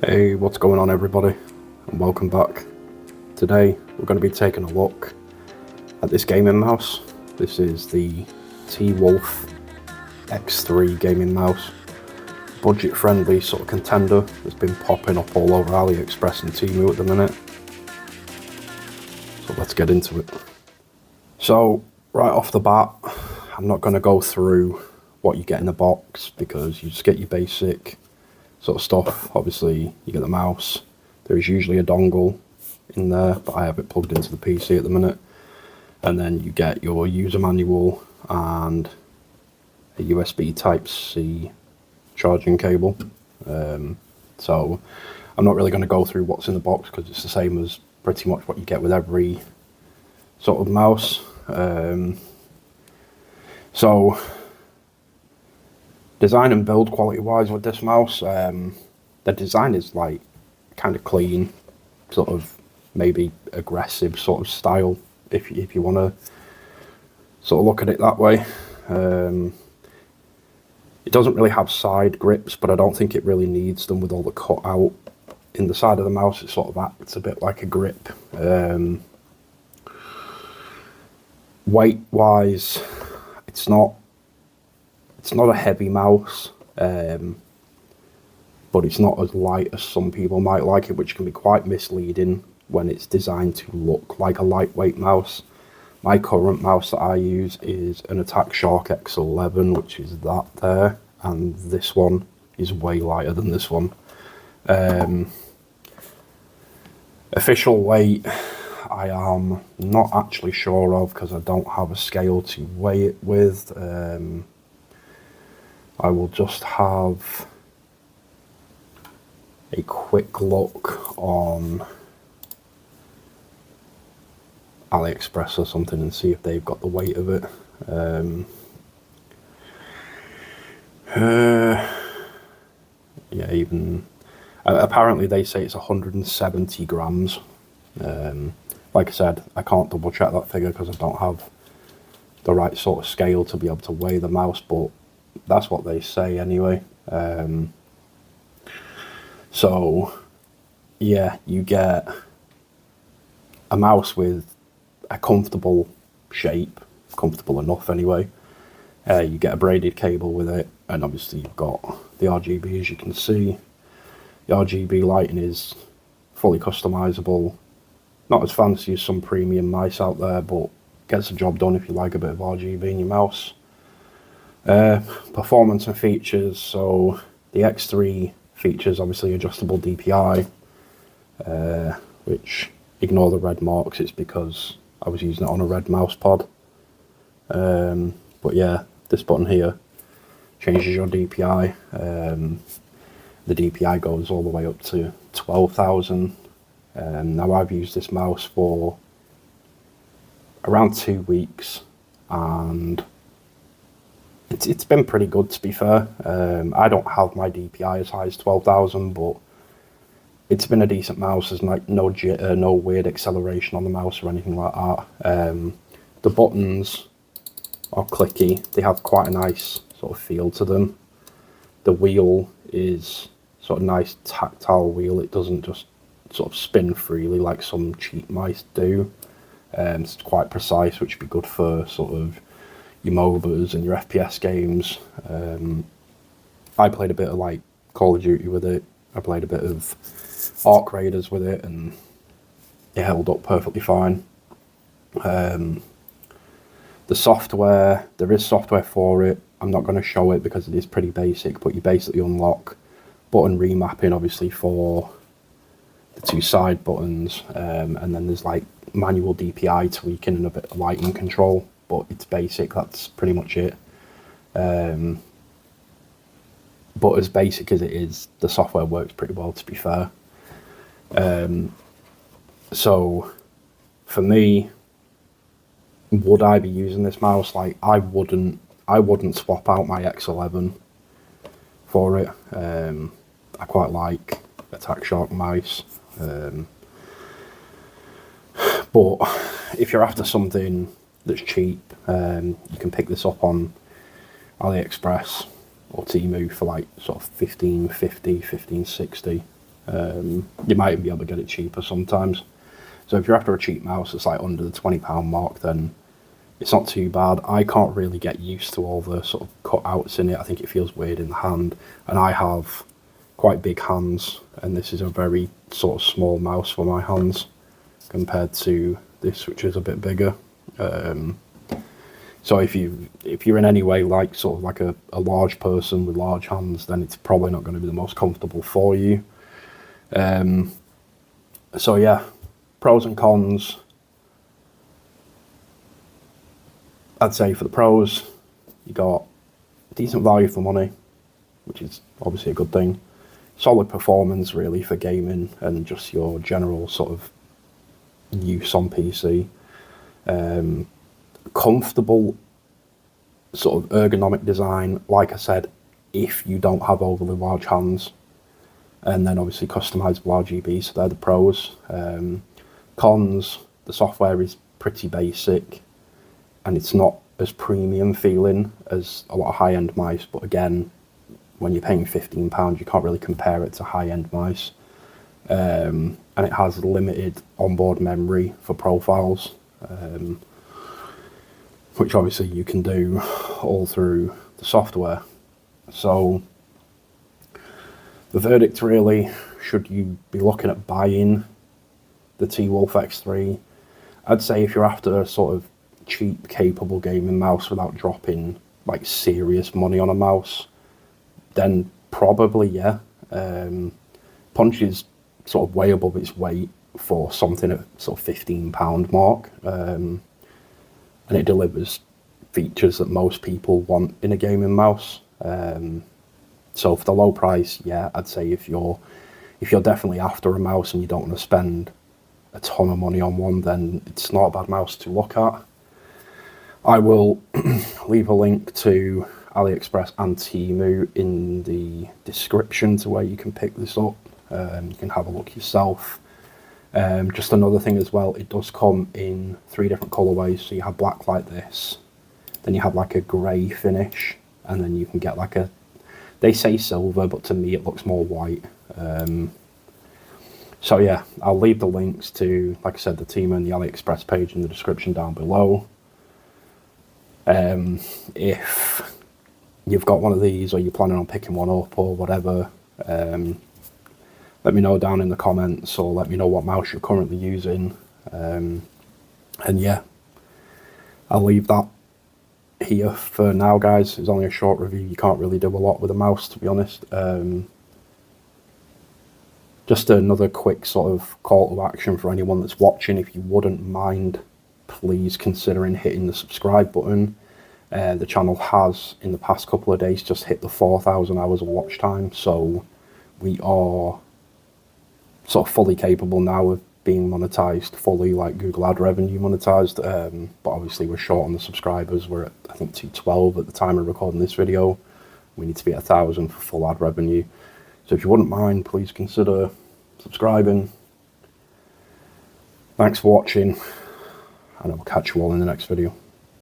Hey, what's going on everybody, and welcome back. Today we're going to be taking a look at this gaming mouse. This is the T-Wolf X3 gaming mouse. Budget friendly sort of contender that's been popping up all over AliExpress and Temu at the minute. So let's get into it. So right off the bat, I'm not going to go through what you get in the box because you just get your basic sort of stuff. Obviously you get the mouse, there is usually a dongle in there, but I have it plugged into the PC at the minute, and then you get your user manual and a USB Type-C charging cable. So I'm not really going to go through what's in the box because it's the same as pretty much what you get with every sort of mouse. So design and build quality wise with this mouse, the design is like kind of clean, sort of maybe aggressive sort of style if you want to sort of look at it that way. It doesn't really have side grips, but I don't think it really needs them with all the cut out in the side of the mouse. It sort of acts a bit like a grip. Weight wise, it's not a heavy mouse, but it's not as light as some people might like it, which can be quite misleading when it's designed to look like a lightweight mouse. My current mouse that I use is an Attack Shark X11, which is that there, and this one is way lighter than this one. Official weight, I am not actually sure of because I don't have a scale to weigh it with. I will just have a quick look on AliExpress or something and see if they've got the weight of it. Yeah, even apparently they say it's 170 grams. Like I said, I can't double check that figure because I don't have the right sort of scale to be able to weigh the mouse, but that's what they say anyway. So yeah, you get a mouse with a comfortable shape, comfortable enough anyway. You get a braided cable with it, and obviously you've got the RGB. As you can see, the RGB lighting is fully customizable. Not as fancy as some premium mice out there, but gets the job done if you like a bit of RGB in your mouse. Performance and features, so the X3 features obviously adjustable DPI, which, ignore the red marks, it's because I was using it on a red mouse pad. But yeah, this button here changes your DPI. The DPI goes all the way up to 12,000. Now I've used this mouse for around 2 weeks and it's been pretty good, to be fair. I don't have my DPI as high as 12,000, but it's been a decent mouse. There's like no jitter, no weird acceleration on the mouse or anything like that. The buttons are clicky. They have quite a nice sort of feel to them. The wheel is sort of nice tactile wheel. It doesn't just sort of spin freely like some cheap mice do. It's quite precise, which would be good for sort of your MOBAs and your FPS games. I played a bit of like Call of Duty with it. I played a bit of Arc Raiders with it, and it held up perfectly fine. The software, there is software for it. I'm not going to show it because it is pretty basic, but you basically unlock button remapping, obviously, for the two side buttons, and then there's like manual DPI tweaking and a bit of lighting control, but it's basic. That's pretty much it. But as basic as it is, the software works pretty well, to be fair. So for me, would I be using this mouse? Like, I wouldn't swap out my X11 for it. I quite like Attack Shark mice. But if you're after something that's cheap, you can pick this up on AliExpress or Temu for like sort of 15.50, 15.60. You might even be able to get it cheaper sometimes. So if you're after a cheap mouse that's like under the £20 mark, then it's not too bad. I can't really get used to all the sort of cutouts in it. I think it feels weird in the hand, and I have quite big hands, and this is a very sort of small mouse for my hands compared to this, which is a bit bigger. So if you're in any way like sort of like a large person with large hands, then it's probably not going to be the most comfortable for you. So yeah, pros and cons. I'd say for the pros, you got decent value for money, which is obviously a good thing. Solid performance really for gaming and just your general sort of use on PC. Comfortable sort of ergonomic design, like I said, if you don't have overly large hands. And then obviously customizable RGB, so they're the pros. Cons, the software is pretty basic and it's not as premium feeling as a lot of high-end mice, but again, when you're paying £15, you can't really compare it to high-end mice. And it has limited onboard memory for profiles, which obviously you can do all through the software. So the verdict really, should you be looking at buying the T-Wolf X3, I'd say if you're after a sort of cheap, capable gaming mouse without dropping like serious money on a mouse, then probably, yeah. Punch is sort of way above its weight for something at sort of £15 mark, and it delivers features that most people want in a gaming mouse. So for the low price, yeah, I'd say if you're definitely after a mouse and you don't want to spend a ton of money on one, then it's not a bad mouse to look at. I will leave a link to AliExpress and Temu in the description to where you can pick this up. You can have a look yourself. Just another thing as well, it does come in 3 different colorways. So you have black like this, then you have like a grey finish, and then you can get like a, they say silver, but to me it looks more white. So yeah, I'll leave the links to, like I said, the Temu and the AliExpress page in the description down below. If you've got one of these or you're planning on picking one up or whatever, let me know down in the comments, or let me know what mouse you're currently using. And yeah, I'll leave that here for now, guys. It's only a short review. You can't really do a lot with a mouse, to be honest. Just another quick sort of call to action for anyone that's watching. If you wouldn't mind, please considering hitting the subscribe button. The channel has, in the past couple of days, just hit the 4,000 hours of watch time, so we are sort of fully capable now of being monetized fully, like Google ad revenue monetized. But obviously we're short on the subscribers. We're at, I think, 212 at the time of recording this video. We need to be at 1,000 for full ad revenue. So if you wouldn't mind, please consider subscribing. Thanks for watching, and I will catch you all in the next video.